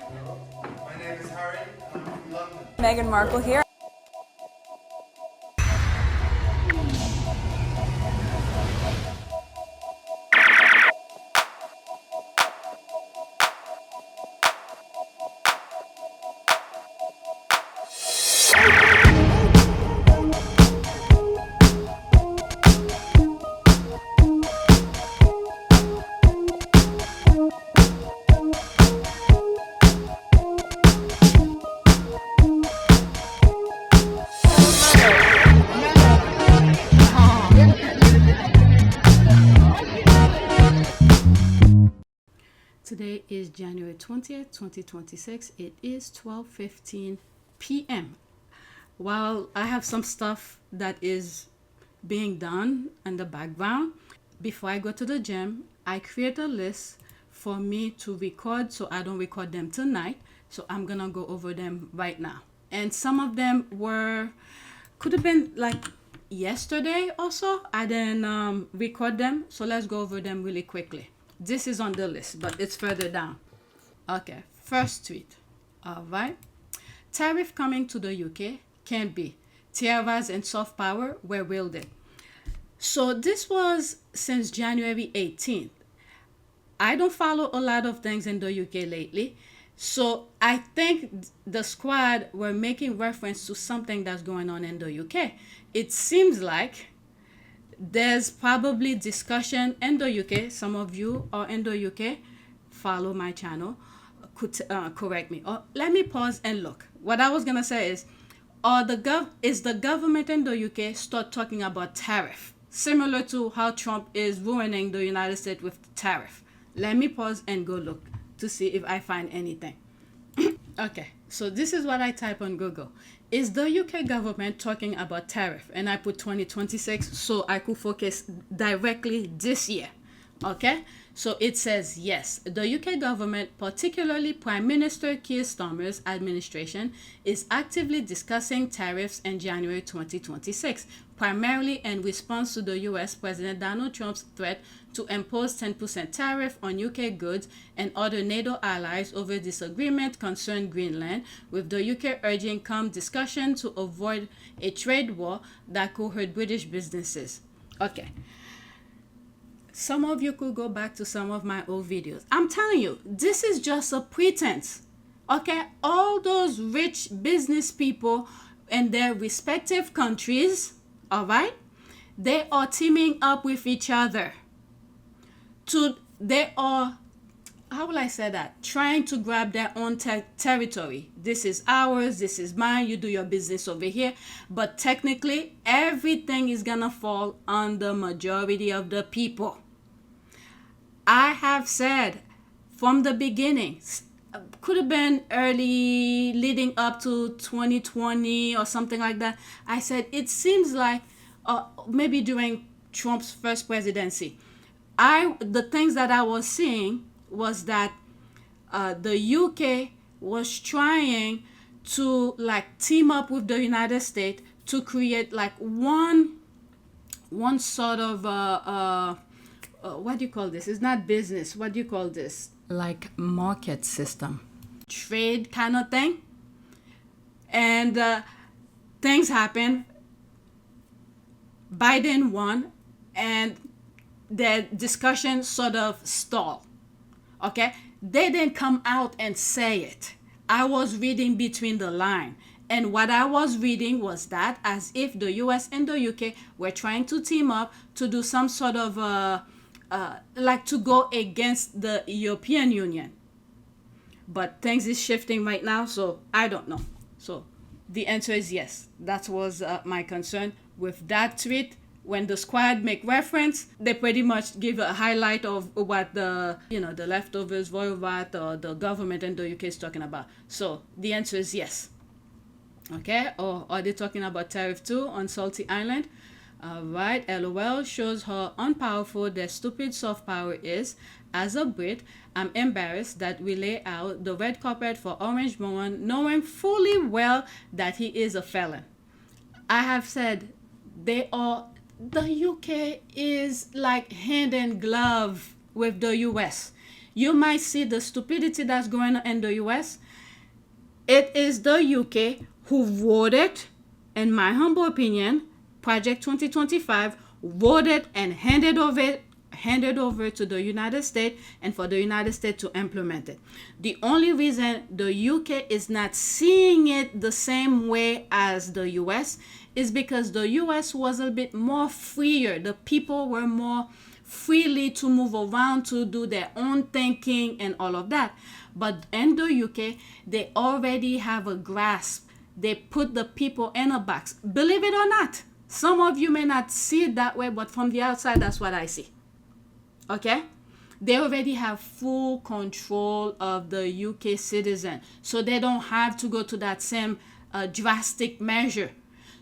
My name is Harry, and I'm from London. Meghan Markle here. Today is January 20th, 2026. It is 12:15 p.m. While I have some stuff that is being done in the background, before I go to the gym, I create a list for me to record so I don't record them tonight. So I'm going to go over them right now. And some of them could have been like yesterday also. I didn't record them. So let's go over them really quickly. This is on the list, but it's further down. Okay, first tweet. All right. Tariff coming to the UK can't be. Tiaras and soft power were wielded. So this was since January 18th. I don't follow a lot of things in the UK lately. So I think the squad were making reference to something that's going on in the UK. It seems like there's probably discussion in the UK. Some of you are in the UK, follow my channel, could correct me. Or let me pause and look. What I was gonna say is, is the government in the UK start talking about tariff, similar to how Trump is ruining the United States with tariff. Let me pause and go look to see if I find anything. Okay, so this is what I type on Google. Is the UK government talking about tariff? And I put 2026 so I could focus directly this year. Okay, so it says yes. The UK government, particularly Prime Minister Keir Starmer's administration, is actively discussing tariffs in January 2026, primarily in response to the US President Donald Trump's threat to impose 10% tariff on UK goods and other NATO allies over disagreement concerning Greenland, with the UK urging calm discussion to avoid a trade war that could hurt British businesses. Okay. Some of you could go back to some of my old videos. I'm telling you, this is just a pretense. Okay? All those rich business people in their respective countries, all right, they are teaming up with each other. They are, how will I say that? Trying to grab their own territory. This is ours, this is mine, you do your business over here. But technically, everything is gonna fall on the majority of the people. I have said from the beginning, could have been early leading up to 2020 or something like that. I said it seems like maybe during Trump's first presidency, the things that I was seeing was that the UK was trying to like team up with the United States to create like one sort of what do you call this? It's not business. What do you call this? Like market system, trade kind of thing. And things happen. Biden won, and the discussion sort of stalled. Okay, they didn't come out and say it. I was reading between the line, and what I was reading was that as if the US and the UK were trying to team up to do some sort of like to go against the European Union. But things is shifting right now, so I don't know. So the answer is yes. That was my concern with that tweet. When the squad make reference, they pretty much give a highlight of what the leftovers, Voivat, or the government in the UK is talking about. So the answer is yes. Okay, or are they talking about Tariff 2 on Salty Island? Right, LOL shows how unpowerful their stupid soft power is. As a Brit, I'm embarrassed that we lay out the red carpet for Orange Mohan, knowing fully well that he is a felon. I have said the UK is like hand in glove with the US. you might see the stupidity that's going on in the US. It is the UK who voted, in my humble opinion, Project 2025, voted and handed over to the United States, and for the United States to implement it. The only reason the UK is not seeing it the same way as the US is because the US was a bit more freer. The people were more freely to move around, to do their own thinking and all of that. But in the UK, they already have a grasp. They put the people in a box. Believe it or not, some of you may not see it that way, but from the outside, that's what I see. Okay? They already have full control of the UK citizen, so they don't have to go to that same drastic measure.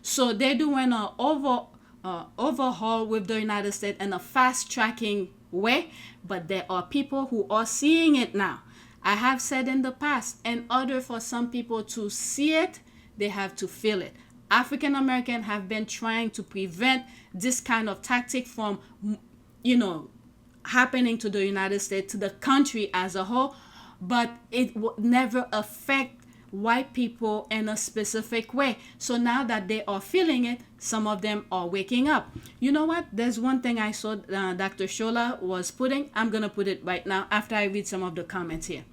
So they're doing an overhaul with the United States in a fast-tracking way, but there are people who are seeing it now. I have said in the past, in order for some people to see it, they have to feel it. African Americans have been trying to prevent this kind of tactic from, happening to the United States, to the country as a whole, but it would never affect white people in a specific way. So now that they are feeling it, some of them are waking up. You know what? There's one thing I saw Dr. Shola was putting. I'm going to put it right now after I read some of the comments here.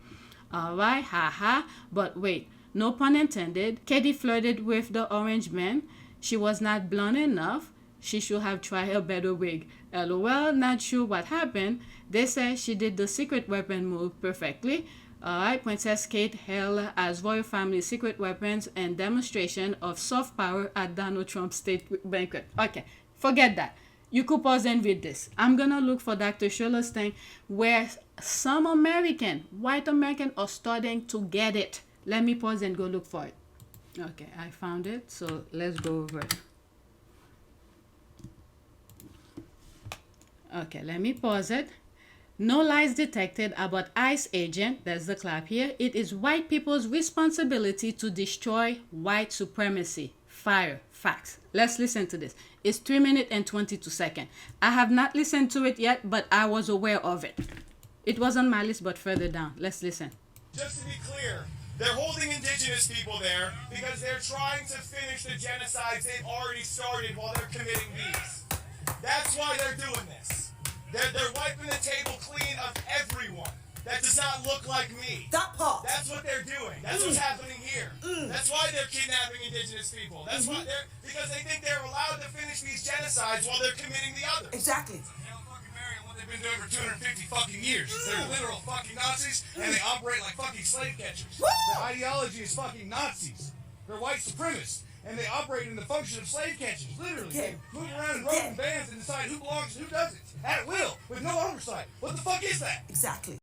All right, haha. But wait, no pun intended. Katie flirted with the orange man. She was not blonde enough. She should have tried a better wig. LOL, not sure what happened. They say she did the secret weapon move perfectly. Alright, Princess Kate held as royal family secret weapons and demonstration of soft power at Donald Trump's state banquet. Okay, forget that. You could pause and read this. I'm gonna look for Dr. Shola's thing where some white American are starting to get it. Let me pause and go look for it. Okay, I found it, so let's go over it. Okay, let me pause it. No lies detected about ICE agent. There's the clap here. It is white people's responsibility to destroy white supremacy. Fire. Facts. Let's listen to this. It's 3 minutes and 22 seconds. I have not listened to it yet, but I was aware of it. It was on my list, but further down. Let's listen. Just to be clear, they're holding indigenous people there because they're trying to finish the genocides they've already started while they're committing these. That's why they're doing this. They're wiping the table clean of everyone that does not look like me. That part. That's what they're doing. That's what's happening here. That's why they're kidnapping indigenous people. That's why because they think they're allowed to finish these genocides while they're committing the others. Exactly. Hell fucking Mary, what they've been doing for 250 fucking years. They're literal fucking Nazis, and they operate like fucking slave catchers. Their ideology is fucking Nazis. They're white supremacists. And they operate in the function of slave catchers, literally. They move around in roving bands and decide who belongs and who doesn't, at will, with no oversight. What the fuck is that? Exactly.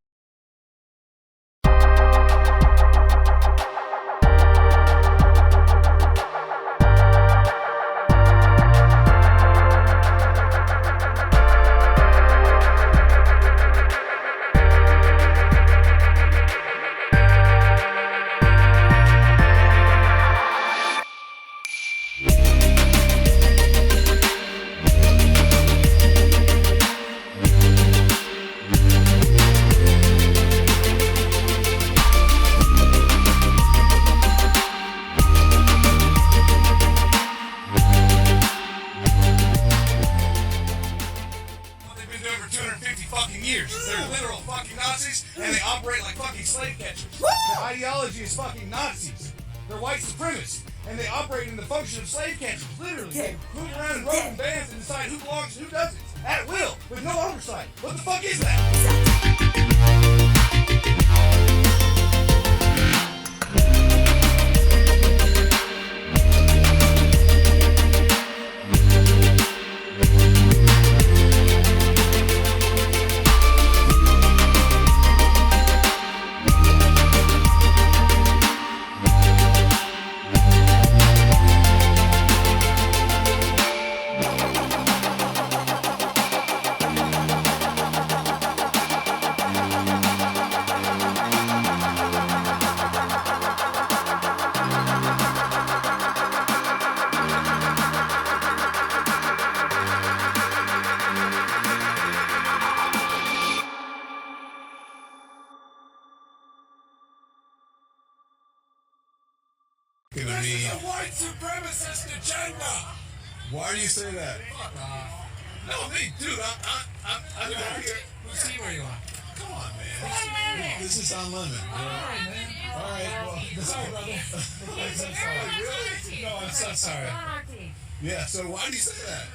They're literal fucking Nazis, and they operate like fucking slave catchers. Their ideology is fucking Nazis. They're white supremacists, and they operate in the function of slave catchers, literally. They move around in roving bands and decide who belongs and who doesn't, at will, with no oversight. What the fuck is that? This is a white supremacist agenda. Why do you say that? Fuck off. No, me, dude. I'm not here. We'll see where you are. Come on, man. This is on lemon. All right, man. All right. Well, sorry, brother. I'm so sorry. Really? No, I'm so sorry. Yeah. So why do you say that?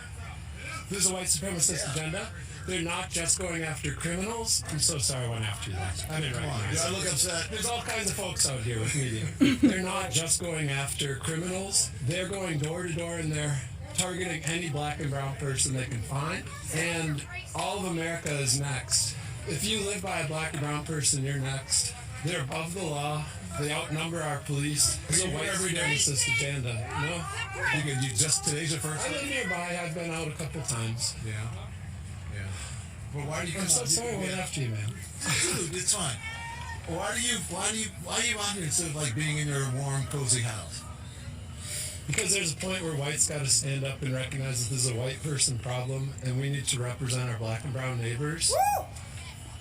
This is a white supremacist agenda. They're not just going after criminals. I'm so sorry I went after that. I didn't recognize I look upset. There's all kinds of folks out here with media. They're not just going after criminals. They're going door to door and they're targeting any black and brown person they can find. And all of America is next. If you live by a black and brown person, you're next. They're above the law. They outnumber our police. It's a white supremacist agenda. No? You just, today's your first I live nearby. I've been out a couple times. Yeah. But why do you? I'm so sorry I went after you, man. Dude, it's fine. Why are you out here instead of like being in your warm, cozy house? Because there's a point where whites got to stand up and recognize that this is a white person problem, and we need to represent our black and brown neighbors. Woo!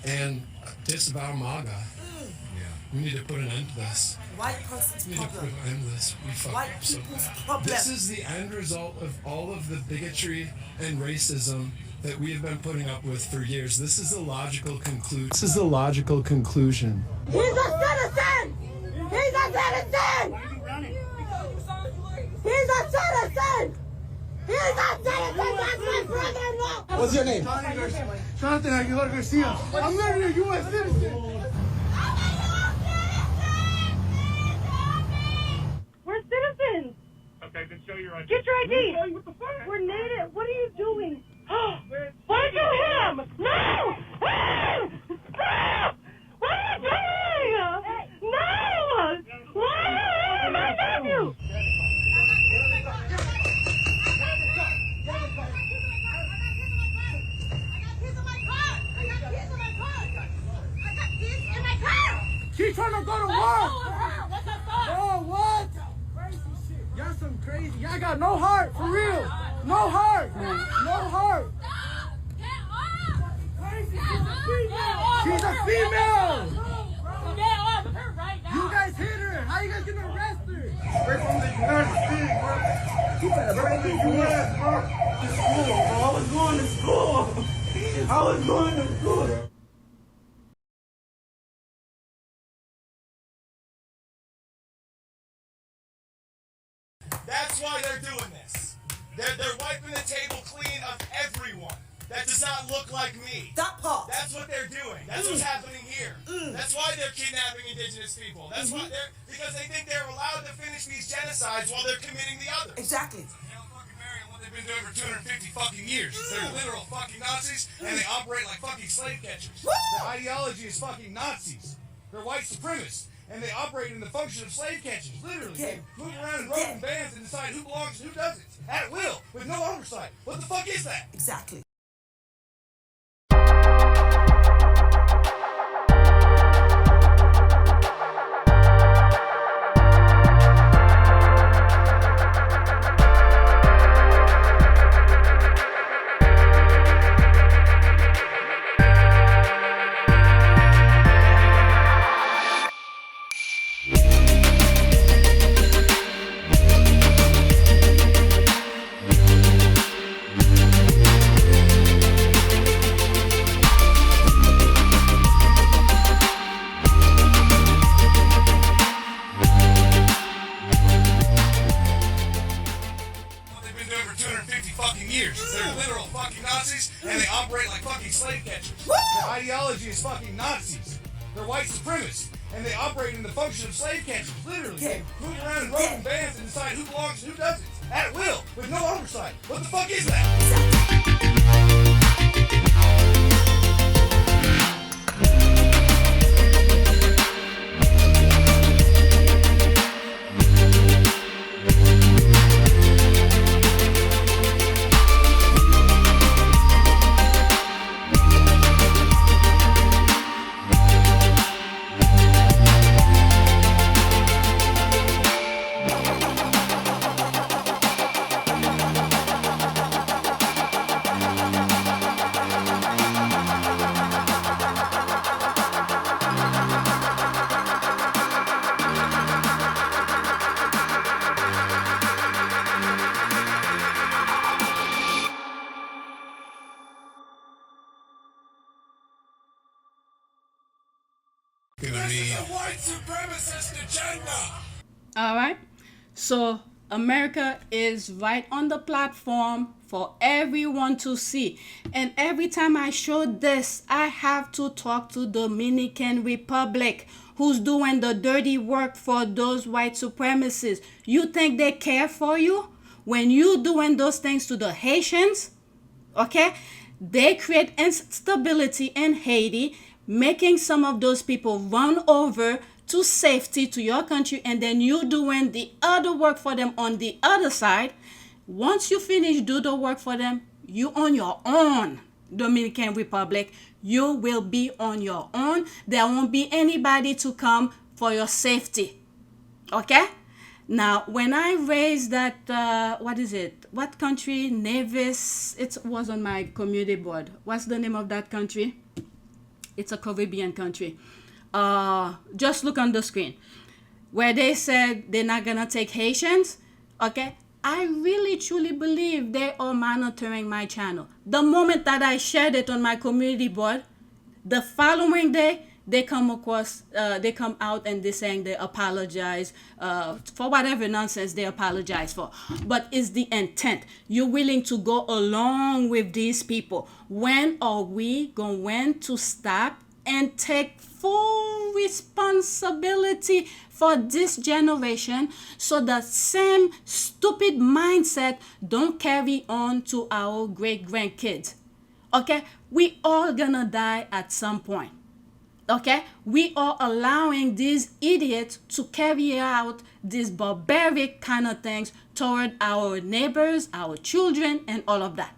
And disavow MAGA. Yeah. We need to put an end to this. White person's We need to put problem. an end to this. We fucked White up so people's bad. problem. This is the end result of all of the bigotry and racism that we have been putting up with for years. This is the logical conclusion. This is the logical conclusion. He's a citizen! He's a citizen! He's a citizen! He's a citizen! That's my brother-in-law! What's your name? Jonathan Aguilar Garcia. I'm literally a U.S. citizen. We're citizens. Okay, then show your ID. Get your ID. What the fuck? We're native. What are you doing? Why did you hit him? No! Ah! Stop! What are you doing? No! Why am I nephew? She's trying to go to work. Oh, what? Crazy shit. Y'all some crazy. Y'all got no heart, for real. No heart. No heart. She's a female. You guys hit her. How you guys gonna arrest her? We're from the United States, bro. You better bring the U.S., bro. To school, bro. I was going to school. I was going to school. That's why they're doing this. They're wiping the table clean of everyone that does not look like me. That part. That's what they're doing. That's what's happening here. That's why they're kidnapping indigenous people. That's why because they think they're allowed to finish these genocides while they're committing the others. Exactly. What they've been doing for 250 fucking years. They're literal fucking Nazis, and they operate like fucking slave catchers. Their ideology is fucking Nazis. They're white supremacists, and they operate in the function of slave catchers. Literally, they move around in roving bands and decide who belongs and who doesn't, at will, with no oversight. What the fuck is that? Exactly. They're literal fucking Nazis, and they operate like fucking slave catchers. Their ideology is fucking Nazis. They're white supremacists, and they operate in the function of slave catchers. Literally, they move around in roving bands and decide who belongs and who doesn't, at will, with no oversight. What the fuck is that? going to This be... is a white supremacist agenda. All right. So America is right on the platform for everyone to see. And every time I show this, I have to talk to Dominican Republic, who's doing the dirty work for those white supremacists. You think they care for you? When you doing those things to the Haitians, okay? They create instability in Haiti, making some of those people run over to safety to your country, and then you doing the other work for them on the other side. Once you finish do the work for them, you on your own. Dominican Republic, you will be on your own. There won't be anybody to come for your safety. Okay? Now, when I raised that, what country? Nevis, it was on my community board. What's the name of that country? It's a Caribbean country. Just look on the screen. Where they said they're not gonna take Haitians. Okay? I really truly believe they are monitoring my channel. The moment that I shared it on my community board, the following day, they come out and they're saying they apologize for whatever nonsense they apologize for. But it's the intent. You're willing to go along with these people. When are we going to stop and take full responsibility for this generation so the same stupid mindset don't carry on to our great-grandkids? Okay? We all gonna die at some point. Okay? We are allowing these idiots to carry out these barbaric kind of things toward our neighbors, our children, and all of that.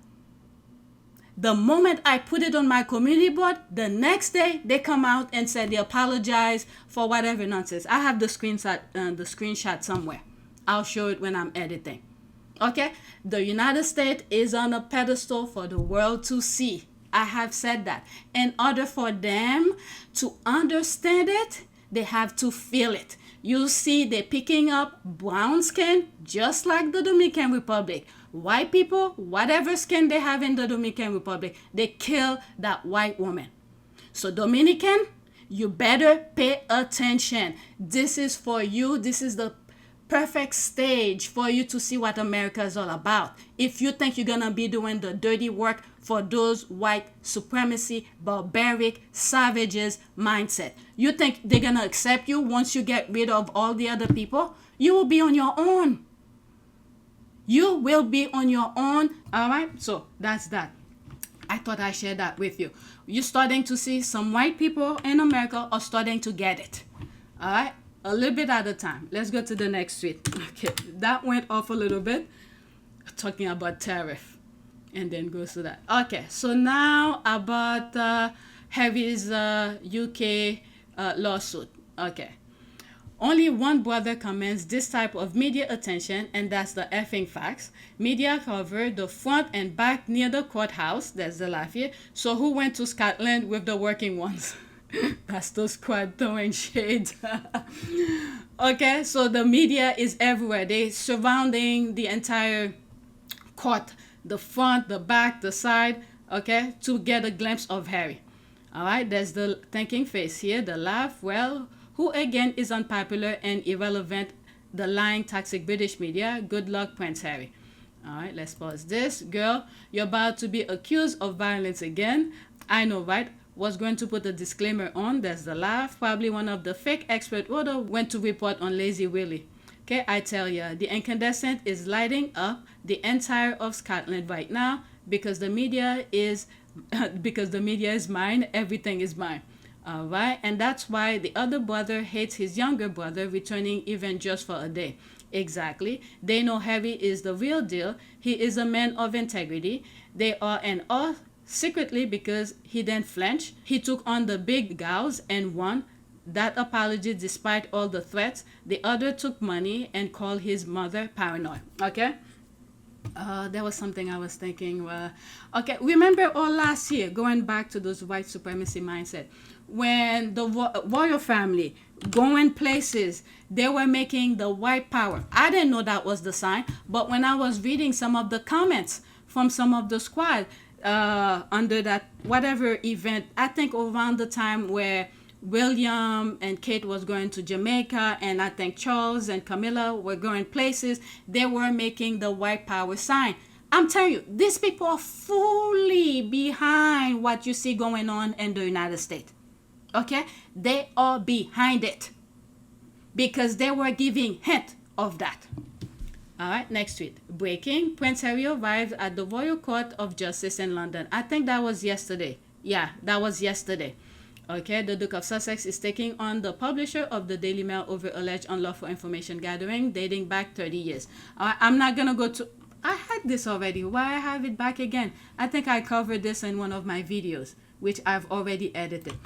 The moment I put it on my community board, the next day they come out and say they apologize for whatever nonsense. I have the screenshot somewhere. I'll show it when I'm editing. Okay? The United States is on a pedestal for the world to see. I have said that. In order for them to understand it, they have to feel it. You see, they're picking up brown skin just like the Dominican Republic. White people, whatever skin they have in the Dominican Republic, they kill that white woman. So Dominican, you better pay attention. This is for you. This is the perfect stage for you to see what America is all about. If you think you're going to be doing the dirty work for those white supremacy, barbaric, savages mindset, you think they're going to accept you once you get rid of all the other people? You will be on your own. You will be on your own. All right? So that's that. I thought I shared that with you. You're starting to see some white people in America are starting to get it. All right? A little bit at a time. Let's go to the next tweet. Okay, that went off a little bit. Talking about tariff. And then goes to that. Okay, so now about Harry's UK lawsuit. Okay. Only one brother commands this type of media attention, and that's the effing facts. Media covered the front and back near the courthouse. That's the laugh here. So who went to Scotland with the working ones? That's the squad throwing shade. Okay, so the media is everywhere. They surrounding the entire court, the front, the back, the side, okay, to get a glimpse of Harry. All right, there's the thinking face here, the laugh. Well, who again is unpopular and irrelevant? The lying, toxic British media. Good luck, Prince Harry. All right, let's pause this. Girl, you're about to be accused of violence again. I know, right? Was going to put a disclaimer on. There's the laugh. Probably one of the fake expert order went to report on Lazy Willie. Okay, I tell ya, the incandescent is lighting up the entire of Scotland right now because the media is mine. Everything is mine. All right, and that's why the other brother hates his younger brother returning even just for a day. Exactly. They know Harry is the real deal. He is a man of integrity. They are an awe secretly because he didn't flinch. He took on the big gals and won. That apology despite all the threats. The other took money and called his mother paranoid. Okay? There was something I was thinking. Okay, remember all last year, going back to those white supremacy mindset, when the royal family going places, they were making the white power. I didn't know that was the sign, but when I was reading some of the comments from some of the squad under that whatever event, I think around the time where William and Kate was going to Jamaica, and I think Charles and Camilla were going places. They were making the white power sign. I'm telling you, these people are fully behind what you see going on in the United States. Okay? They are behind it because they were giving hint of that. All right, next tweet. Breaking. Prince Harry arrived at the Royal Court of Justice in London. I think that was yesterday. Yeah, that was yesterday. Okay, the Duke of Sussex is taking on the publisher of the Daily Mail over alleged unlawful information gathering dating back 30 years. I'm not going to go to... I had this already. Why I have it back again? I think I covered this in one of my videos, which I've already edited.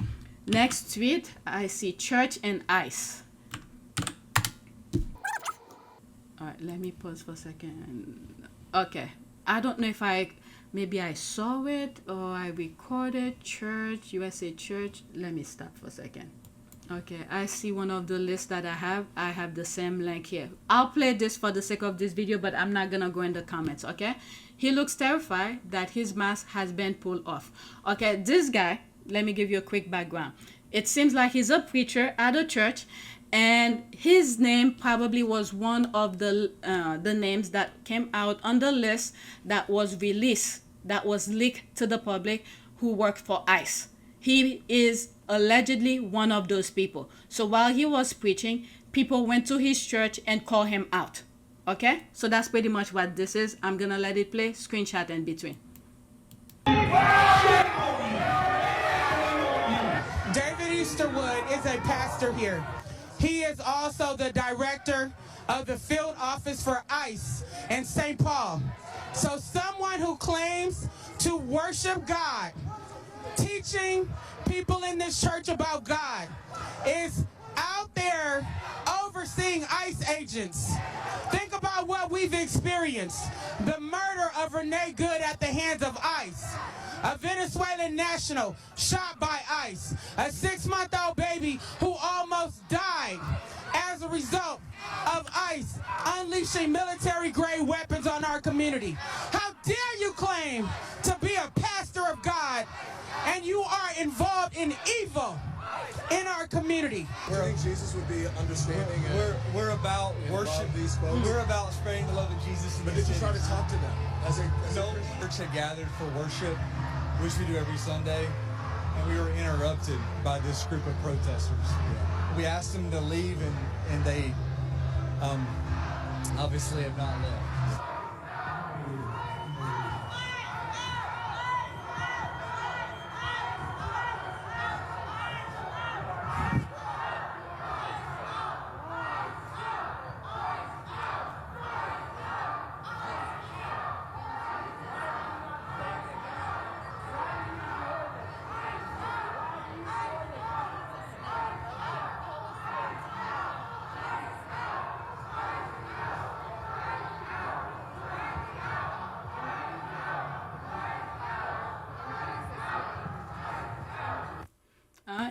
Next tweet, I see church and ICE. All right, let me pause for a second. Okay, I don't know if maybe I saw it or I recorded church, USA church. Let me stop for a second. Okay, I see one of the lists that I have the same link here. I'll play this for the sake of this video, but I'm not gonna go in the comments, okay? He looks terrified that his mask has been pulled off. Okay, this guy, let me give you a quick background. It seems like he's a preacher at a church, and his name probably was one of the names that came out on the list that was released, that was leaked to the public, who worked for ICE. He is allegedly one of those people. So while he was preaching, people went to his church and called him out. Okay? So that's pretty much what this is. I'm going to let it play. Screenshot in between. David Easterwood is a pastor here. He is also the director of the field office for ICE in St. Paul. So someone who claims to worship God, teaching people in this church about God, is out there overseeing ICE agents. Think about what we've experienced. The murder of Renee Good at the hands of ICE. A Venezuelan national shot by ICE. A 6-month-old baby who almost died as a result of ICE unleashing military-grade weapons on our community. How dare you claim to be a pastor of God and you are involved in evil in our community? I think Jesus would be understanding. We're about worship. We're about spreading the love of Jesus. But did you try to talk to them? No, church had gathered for worship, which we do every Sunday, and we were interrupted by this group of protesters. Yeah. We asked them to leave, and they obviously have not left.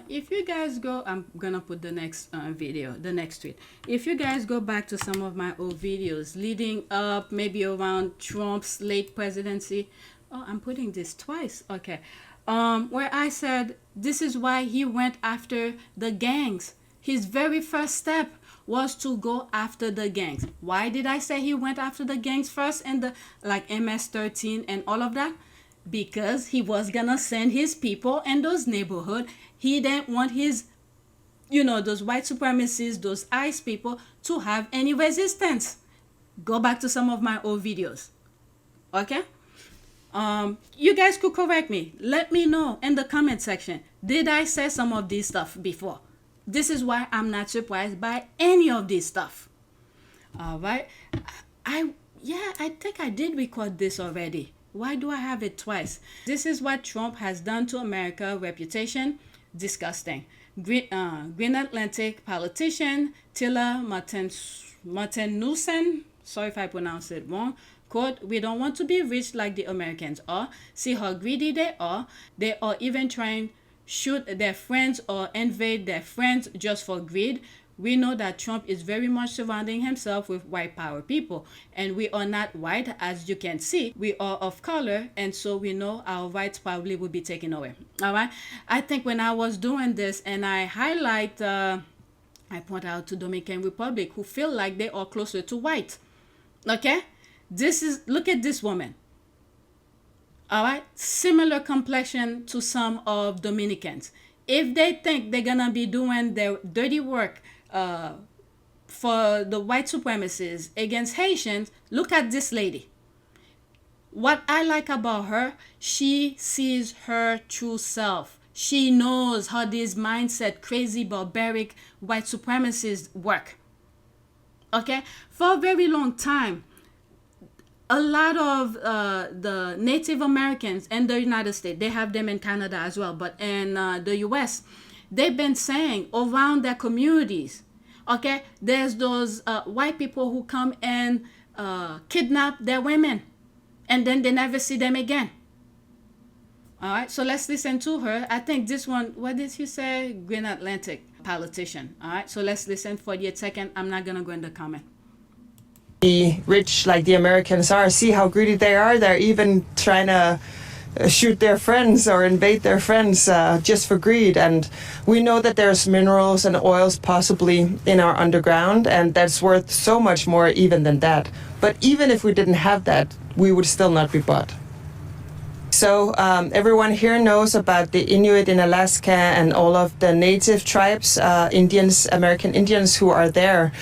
If you guys go, I'm gonna put the next the next tweet. If you guys go back to some of my old videos leading up, maybe around Trump's late presidency, I'm putting this twice, okay, where I said this is why he went after the gangs. His very first step was to go after the gangs. Why did I say he went after the gangs first and the like MS-13 and all of that? Because he was gonna send his people in those neighborhoods. He didn't want his, those white supremacists, those ICE people to have any resistance. Go back to some of my old videos. Okay? You guys could correct me. Let me know in the comment section. Did I say some of this stuff before? This is why I'm not surprised by any of this stuff. All right? I think I did record this already. Why do I have it twice? This is what Trump has done to America's reputation. Disgusting. Green Atlantic politician Tila Martinussen, sorry if I pronounce it wrong, quote, "We don't want to be rich like the Americans are. See how greedy they are. They are even trying to shoot their friends or invade their friends just for greed. we know that Trump is very much surrounding himself with white power people, and we are not white, as you can see. We are of color, and so we know our rights probably will be taken away. All right. I think when I was doing this and I highlight, I point out to Dominican Republic who feel like they are closer to white. Okay. Look at this woman. All right. Similar complexion to some of Dominicans. If they think they're gonna be doing their dirty work for the white supremacists against Haitians, look at this lady. What I like about her, she sees her true self. She knows how this mindset, crazy, barbaric white supremacists work. Okay? For a very long time, a lot of the Native Americans in the United States, they have them in Canada as well, but in the US, they've been saying around their communities, okay, there's those white people who come and kidnap their women, and then they never see them again. All right, so let's listen to her. I think this one, what did she say? Green Atlantic politician. All right, so let's listen for a second. I'm not going to go in the comment. Be rich like the Americans are. See how greedy they are. They're even trying to shoot their friends or invade their friends just for greed. And we know that there's minerals and oils possibly in our underground, and that's worth so much more even than that. But even if we didn't have that, we would still not be bought. So everyone here knows about the Inuit in Alaska and all of the native tribes, Indians, American Indians who are there.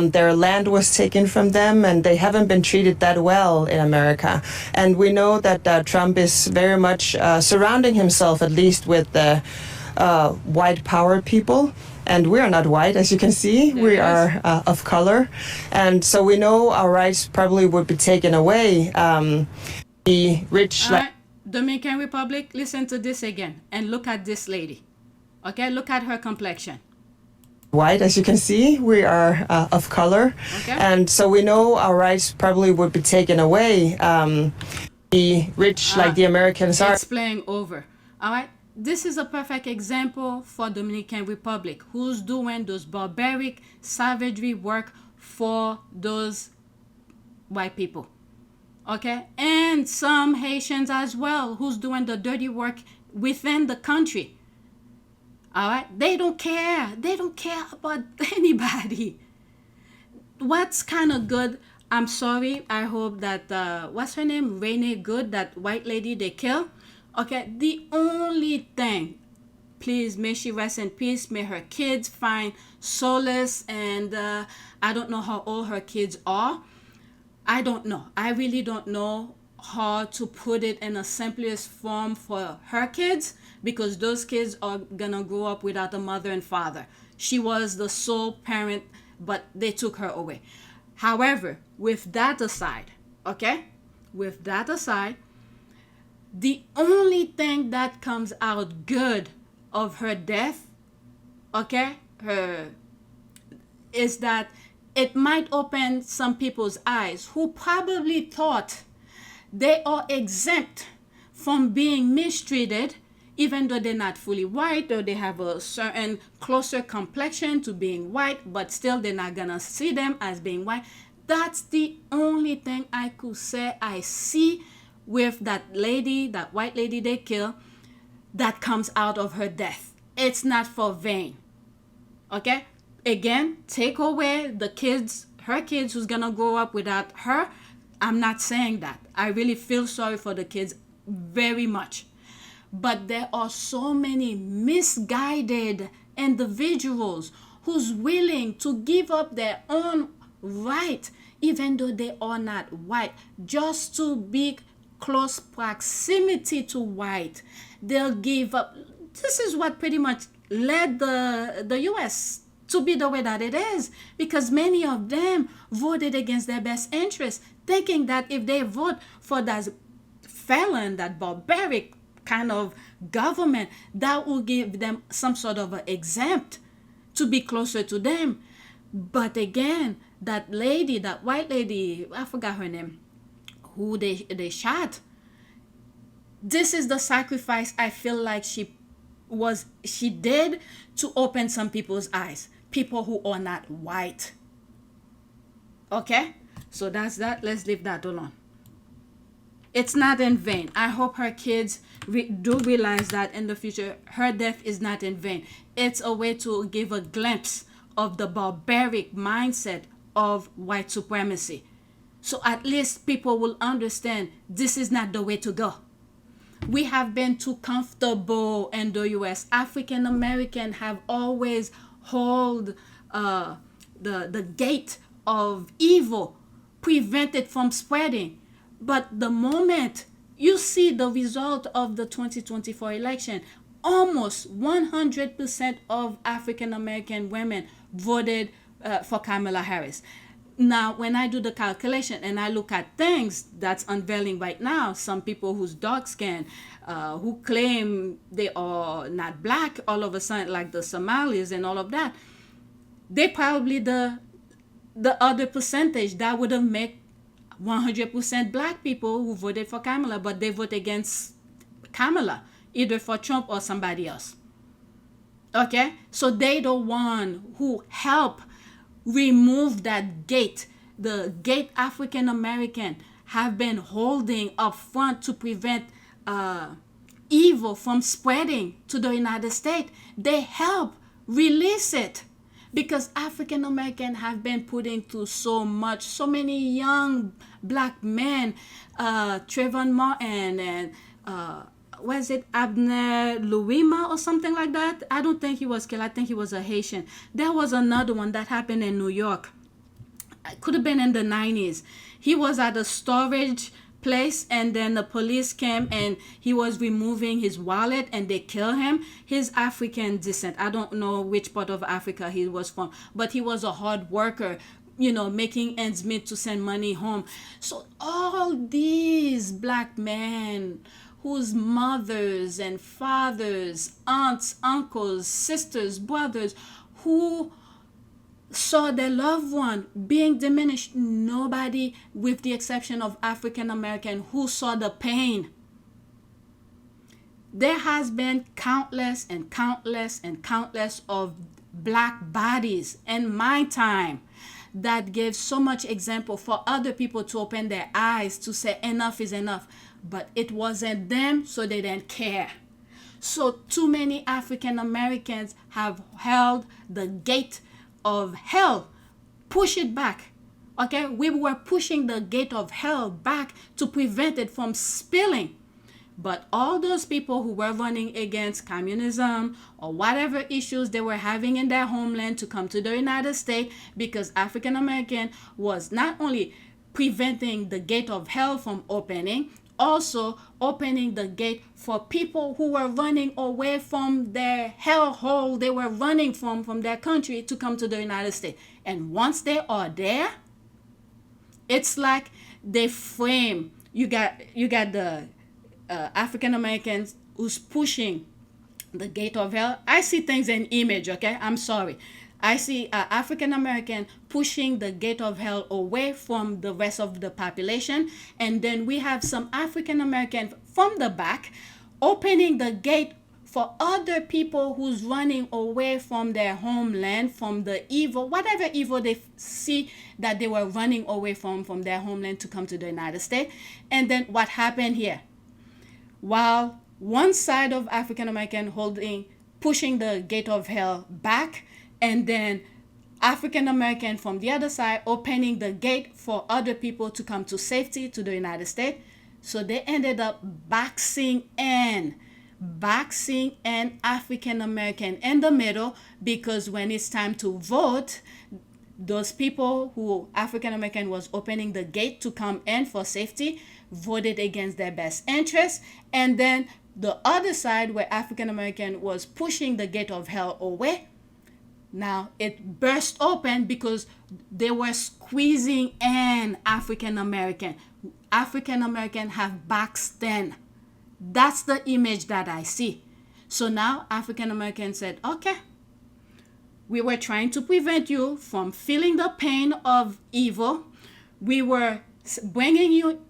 Their land was taken from them, and they haven't been treated that well in America. And we know that Trump is very much surrounding himself, at least with the white power people. And we are not white, as you can see. We are of color. And so we know our rights probably would be taken away. Be rich like... Dominican Republic, listen to this again and look at this lady. Okay, look at her complexion. White, as you can see, we are of color. Okay. And so we know our rights probably would be taken away. Be rich like the Americans are. It's playing over. All right. This is a perfect example for Dominican Republic, who's doing those barbaric savagery work for those white people. Okay, and some Haitians as well, who's doing the dirty work within the country. All right, they don't care. They don't care about anybody. What's kind of good, I'm sorry, I hope that, what's her name? Renee Good, that white lady they killed. Okay, the only thing, please, may she rest in peace. May her kids find solace. And I don't know how old her kids are. I don't know. I really don't know how to put it in a simplest form for her kids, because those kids are gonna grow up without a mother and father. She was the sole parent, but they took her away. However, with that aside, okay, with that aside, the only thing that comes out good of her death, okay, is that it might open some people's eyes who probably thought they are exempt from being mistreated, even though they're not fully white, or they have a certain closer complexion to being white, but still they're not gonna see them as being white. That's the only thing I could say I see with that lady, that white lady they killed, that comes out of her death. It's not for vain. Okay? Again, take away the kids, her kids who's gonna grow up without her. I'm not saying that. I really feel sorry for the kids very much. But there are so many misguided individuals who's willing to give up their own right, even though they are not white, just to be close proximity to white. They'll give up. This is what pretty much led the US to be the way that it is, because many of them voted against their best interests, thinking that if they vote for that felon, that barbaric kind of government, that will give them some sort of an exempt to be closer to them. But again, that lady, that white lady, I forgot her name, who they shot, this is the sacrifice I feel like she she did to open some people's eyes, people who are not white. Okay, so that's that. Let's leave that alone. It's not in vain. I hope her kids do realize that in the future, her death is not in vain. It's a way to give a glimpse of the barbaric mindset of white supremacy. So at least people will understand this is not the way to go. We have been too comfortable in the U.S. African Americans have always held the gate of evil, prevent it from spreading. But the moment you see the result of the 2024 election, almost 100% of African American women voted for Kamala Harris. Now, when I do the calculation and I look at things that's unveiling right now, some people who's dark skinned, who claim they are not black all of a sudden, like the Somalis and all of that, they probably the other percentage that would have made 100% black people who voted for Kamala, but they vote against Kamala, either for Trump or somebody else. Okay? So they the one who help remove that gate, the gate African American have been holding up front to prevent evil from spreading to the United States. They help release it. Because African Americans have been putting through so much, so many young black men, Trayvon Martin and was it Abner Louima or something like that? I don't think he was killed. I think he was a Haitian. There was another one that happened in New York. It could have been in the 90s. He was at a storage place and then the police came and he was removing his wallet and they killed him. He's African descent. I don't know which part of Africa he was from, but he was a hard worker, making ends meet to send money home. So all these black men whose mothers and fathers, aunts, uncles, sisters, brothers, who saw their loved one being diminished, nobody, with the exception of African American, who saw the pain. There has been countless and countless and countless of black bodies in my time that gave so much example for other people to open their eyes to say enough is enough. But it wasn't them, so they didn't care. So too many African Americans have held the gate of hell, push it back. Okay, we were pushing the gate of hell back to prevent it from spilling. But all those people who were running against communism or whatever issues they were having in their homeland to come to the United States, because African American was not only preventing the gate of hell from opening, also opening the gate for people who were running away from their hellhole they were running from their country to come to the United States. And once they are there, it's like they frame, you got the African Americans who's pushing the gate of hell. I see things in image, okay? I'm sorry. I see African American pushing the gate of hell away from the rest of the population. And then we have some African American from the back opening the gate for other people who's running away from their homeland, from the evil, whatever evil they see that they were running away from their homeland to come to the United States. And then what happened here? While one side of African American pushing the gate of hell back, and then African American from the other side opening the gate for other people to come to safety to the United States. So they ended up boxing in African American in the middle, because when it's time to vote, those people who African American was opening the gate to come in for safety voted against their best interests. And then the other side, where African American was pushing the gate of hell away, now it burst open because they were squeezing in African American. African American have boxed in. That's the image that I see. So now African American said, okay, we were trying to prevent you from feeling the pain of evil. We were bringing you,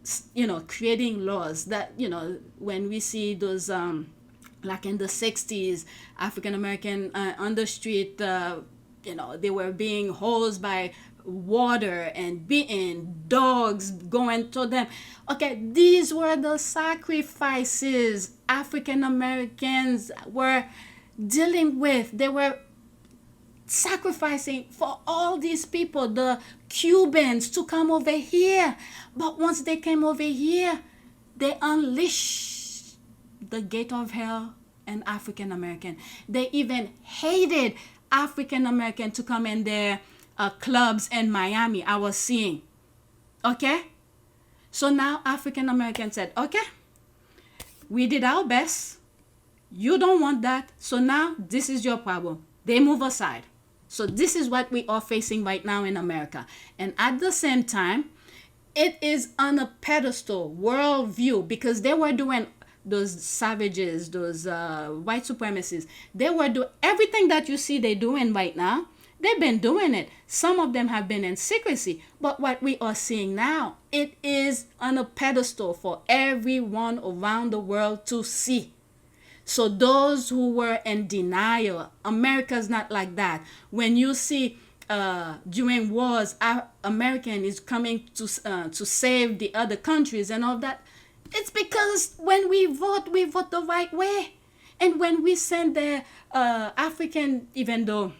creating laws that, when we see those like in the 60s, African American on the street, they were being hosed by water and beaten, dogs going to them. Okay, these were the sacrifices African Americans were dealing with. They were sacrificing for all these people, the Cubans, to come over here. But once they came over here, they unleashed the gate of hell and African American. They even hated African American to come in their clubs in Miami. I was seeing. Okay? So now African American said, okay, we did our best. You don't want that. So now this is your problem. They move aside. So this is what we are facing right now in America. And at the same time, it is on a pedestal worldview, because they were doing, those savages, those white supremacists, they were doing everything that you see they doing right now. They've been doing it. Some of them have been in secrecy. But what we are seeing now, it is on a pedestal for everyone around the world to see. So those who were in denial, America's not like that. When you see during wars, American is coming to save the other countries and all that, it's because when we vote the right way. And when we send the African, even though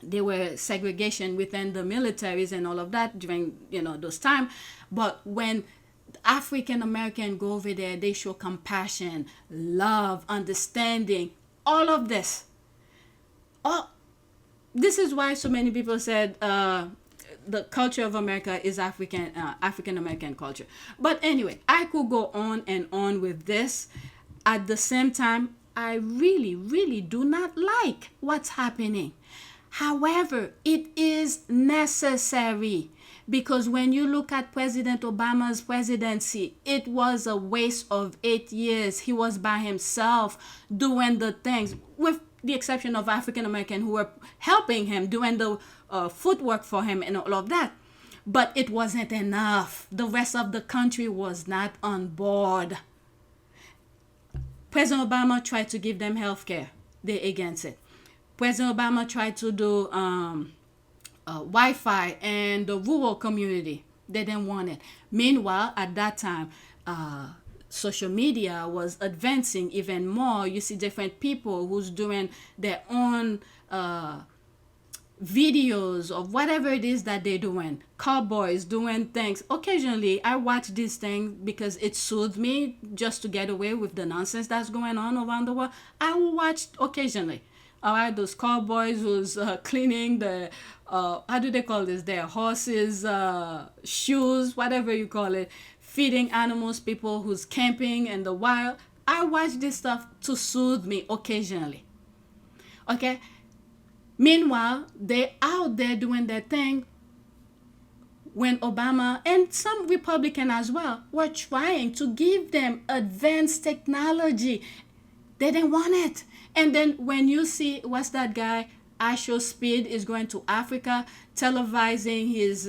there were segregation within the militaries and all of that during those time, but when African American go over there, they show compassion, love, understanding, all of this. This is why so many people said the culture of America is African American culture. But anyway, I could go on and on with this. At the same time, I really, really do not like what's happening. However, it is necessary, because when you look at President Obama's presidency, it was a waste of 8 years. He was by himself doing the things, with the exception of African American who were helping him, doing the footwork for him and all of that. But it wasn't enough. The rest of the country was not on board. President Obama tried to give them health care. They're against it. President Obama tried to do Wi-Fi in the rural community. They didn't want it. Meanwhile, at that time, social media was advancing even more. You see different people who's doing their own videos of whatever it is that they're doing. Cowboys doing things. Occasionally, I watch these things because it soothes me, just to get away with the nonsense that's going on around the world. I will watch occasionally. All right, those cowboys who's cleaning the, how do they call this? Their horses' shoes, whatever you call it, feeding animals, people who's camping in the wild. I watch this stuff to soothe me occasionally. Okay? Meanwhile, they're out there doing their thing when Obama and some Republican as well were trying to give them advanced technology. They didn't want it. And then when you see, what's that guy, Asho Speed, is going to Africa, televising his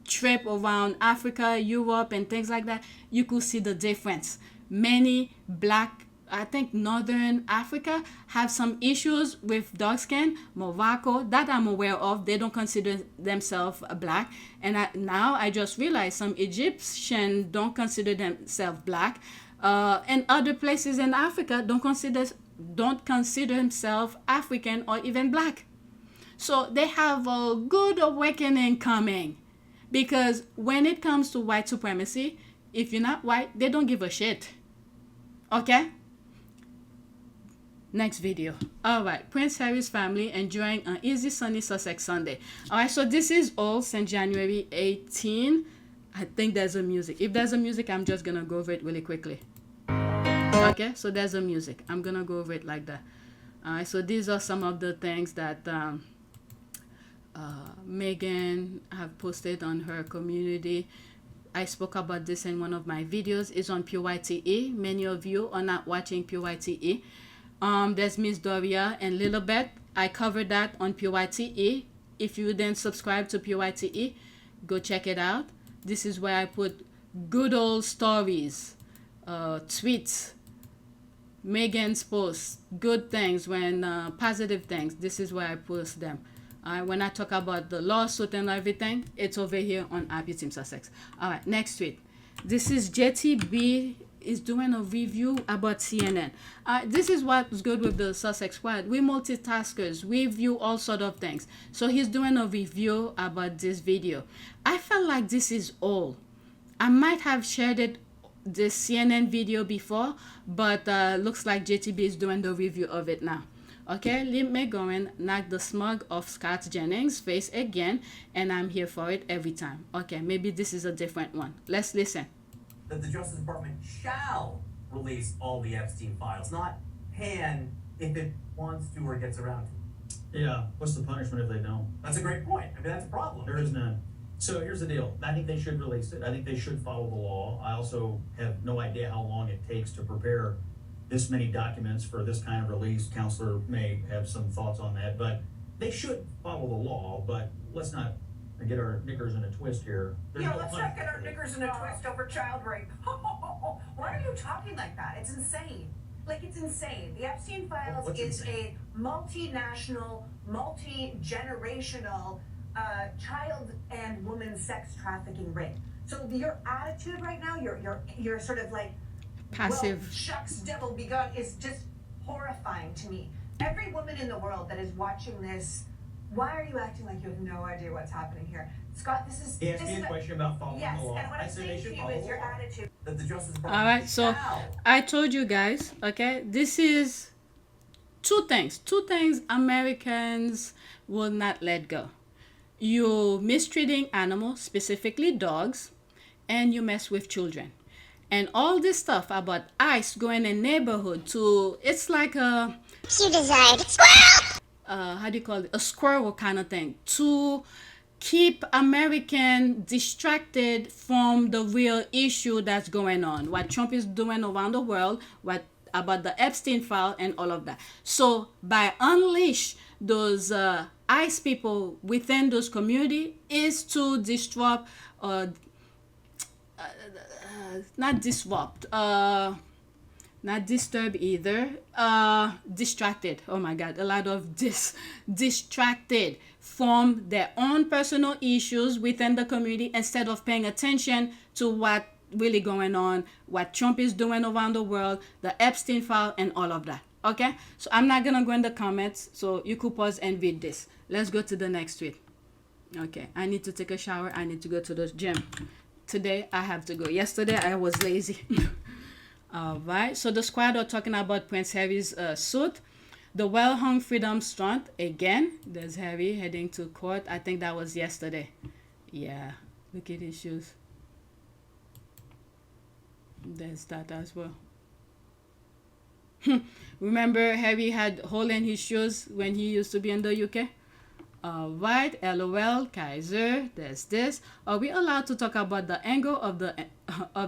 trip around Africa, Europe, and things like that, you could see the difference. Many black, I think Northern Africa, have some issues with dark skin. Morocco, that I'm aware of, they don't consider themselves black. And now I just realized some Egyptians don't consider themselves black. And other places in Africa don't consider themselves African or even black. So they have a good awakening coming, because when it comes to white supremacy, if you're not white, they don't give a shit. Okay? Next video. All right, Prince Harry's family enjoying an easy sunny Sussex Sunday. All right, so this is all since January 18. I think there's a music. If there's a music, I'm just gonna go over it really quickly. Okay, so there's a music. I'm gonna go over it like that. All right, so these are some of the things that Meghan have posted on her community. I spoke about this in one of my videos. It's on PYTE. Many of you are not watching PYTE. There's Miss Doria and Lilibet. I covered that on PYTE. If you didn't subscribe to PYTE, go check it out. This is where I put good old stories, tweets, Meghan's posts, good things, when positive things, this is where I post them. When I talk about the lawsuit and everything, it's over here on Happy Team Sussex. All right, next tweet. This is JTB is doing a review about CNN. This is what's good with the Sussex squad. We multitaskers. We view all sort of things. So he's doing a review about this video. I felt like this is old. I might have shared it, this CNN video before, but looks like JTB is doing the review of it now. Okay, Leigh McGowen knocked the smug off Scott Jennings' face again, and I'm here for it every time. Okay, maybe this is a different one. Let's listen. That the Justice Department shall release all the Epstein files, not can if it wants to or gets around to. Yeah, what's the punishment if they don't? That's a great point. I mean, that's a problem. There is none. So here's the deal. I think they should release it. I think they should follow the law. I also have no idea how long it takes to prepare this many documents for this kind of release. Counselor may have some thoughts on that, but they should follow the law, but let's not get our knickers in a twist here. Let's not get our knickers in a twist over child rape. Why are you talking like that? It's insane. Like, it's insane. The Epstein Files is a multinational, multi-generational child and woman sex trafficking ring. So your attitude right now, you're sort of like passive. Well, shucks, devil begun is just horrifying to me. Every woman in the world that is watching this, why are you acting like you have no idea what's happening here? Scott, this is... He asked me a question about following the law. Yes, and what I'm saying to you is your attitude. That the Justice Department All right, so I told you guys, okay, this is two things Americans will not let go. You mistreating animals, specifically dogs, and you mess with children. And all this stuff about ICE going in neighborhood to, it's like a... You desired squirrel! How do you call it? A squirrel kind of thing. To keep American distracted from the real issue that's going on. What Trump is doing around the world, what about the Epstein file and all of that. So by unleash those ICE people within those community is to disrupt not disrupt, not disturb either, distracted. Oh my God, a lot of distracted from their own personal issues within the community instead of paying attention to what really going on, what Trump is doing around the world, the Epstein file and all of that. Okay, so I'm not gonna go in the comments, so you could pause and read this. Let's go to the next tweet. Okay, I need to take a shower. I need to go to the gym. Today I have to go. Yesterday I was lazy. All right, so the squad are talking about Prince Harry's suit. The well-hung freedom Strut again. There's Harry heading to court. I think that was yesterday. Yeah, look at his shoes. There's that as well. Remember Harry had hole in his shoes when he used to be in the UK? Right, LOL, Kaiser, there's this. Are we allowed to talk about the angle of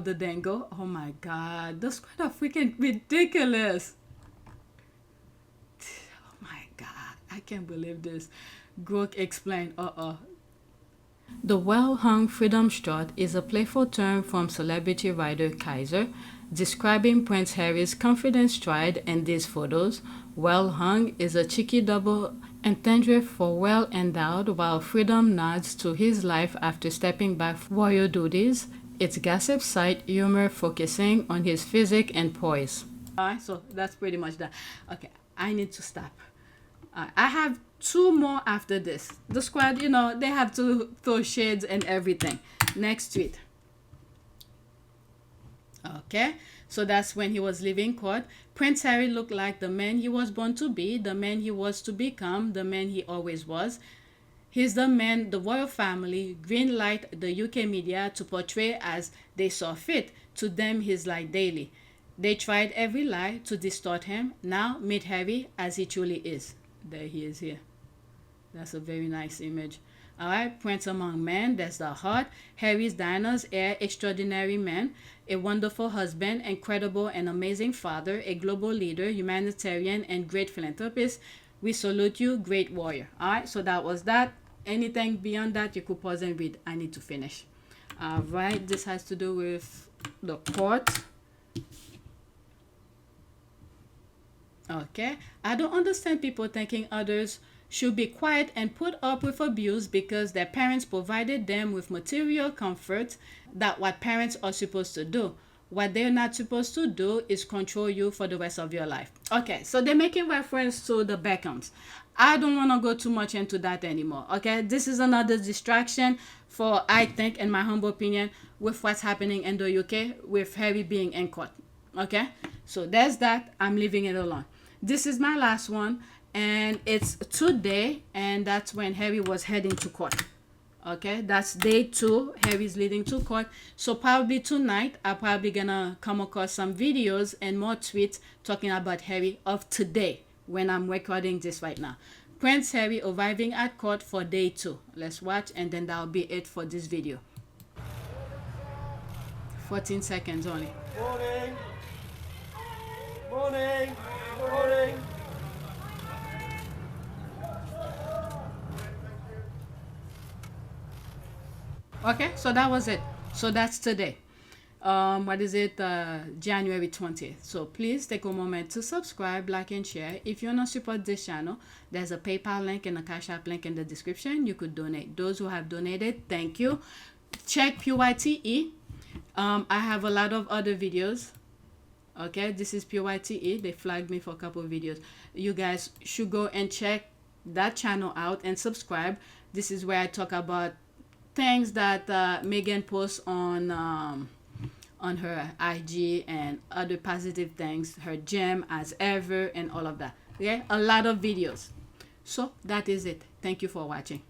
the dango? Oh my God, those squad are freaking ridiculous. Oh my God, I can't believe this. Grok explained, The well-hung freedom strut is a playful term from celebrity writer Kaiser, describing Prince Harry's confident stride in these photos. Well-hung is a cheeky double entendre for well-endowed, while freedom nods to his life after stepping back from royal duties. It's gossip site humor focusing on his physique and poise. Alright, so that's pretty much that. Okay, I need to stop. I have two more after this. The squad, you know, they have to throw shades and everything. Next tweet. Okay, so that's when he was leaving court. Prince Harry looked like the man he was born to be, the man he was to become, the man he always was. He's the man the royal family greenlight the UK media to portray as they saw fit. To them, he's like daily. They tried every lie to distort him. Now meet Harry as he truly is. There he is here. That's a very nice image. All right, Prince among men, that's the heart. Harry's Diana's heir, extraordinary man, a wonderful husband, incredible and amazing father, a global leader, humanitarian, and great philanthropist. We salute you, great warrior. All right, so that was that. Anything beyond that, you could pause and read. I need to finish. All right, this has to do with the court. Okay, I don't understand people thinking others should be quiet and put up with abuse because their parents provided them with material comfort. That what parents are supposed to do. What they're not supposed to do is control you for the rest of your life. Okay, so they're making reference to the Beckhams. I don't want to go too much into that anymore. Okay, this is another distraction for, I think, in my humble opinion, with what's happening in the UK with Harry being in court. Okay, so there's that. I'm leaving it alone. This is my last one, and it's today, and that's when Harry was heading to court. Okay, that's day 2. Harry's leading to court. So probably tonight, I'm probably gonna come across some videos and more tweets talking about Harry of today when I'm recording this right now. Prince Harry arriving at court for day 2. Let's watch, and then that'll be it for this video. 14 seconds only. Morning. Morning. Morning. Okay, so that was it. So that's today. What is it? January 20th. So please take a moment to subscribe, like, and share. If you want to support this channel, there's a PayPal link and a Cash App link in the description. You could donate. Those who have donated, thank you. Check PYTE. I have a lot of other videos. Okay, this is PYTE. They flagged me for a couple of videos. You guys should go and check that channel out and subscribe. This is where I talk about things that Meghan posts on her IG and other positive things, her gym as ever and all of that. Okay, a lot of videos. So that is it. Thank you for watching.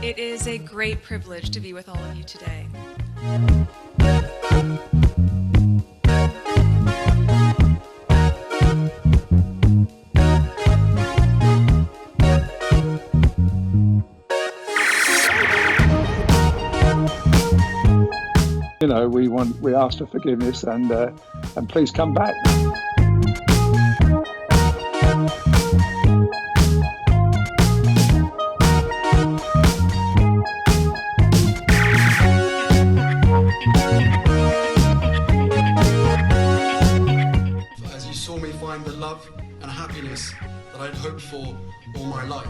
It is a great privilege to be with all of you today. You know, we ask for forgiveness and please come back. As you saw me find the love and happiness that I'd hoped for all my life.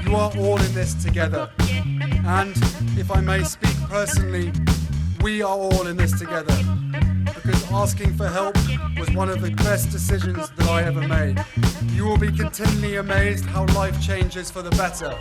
You are all in this together, and if I may speak personally, we are all in this together, because asking for help was one of the best decisions that I ever made. You will be continually amazed how life changes for the better.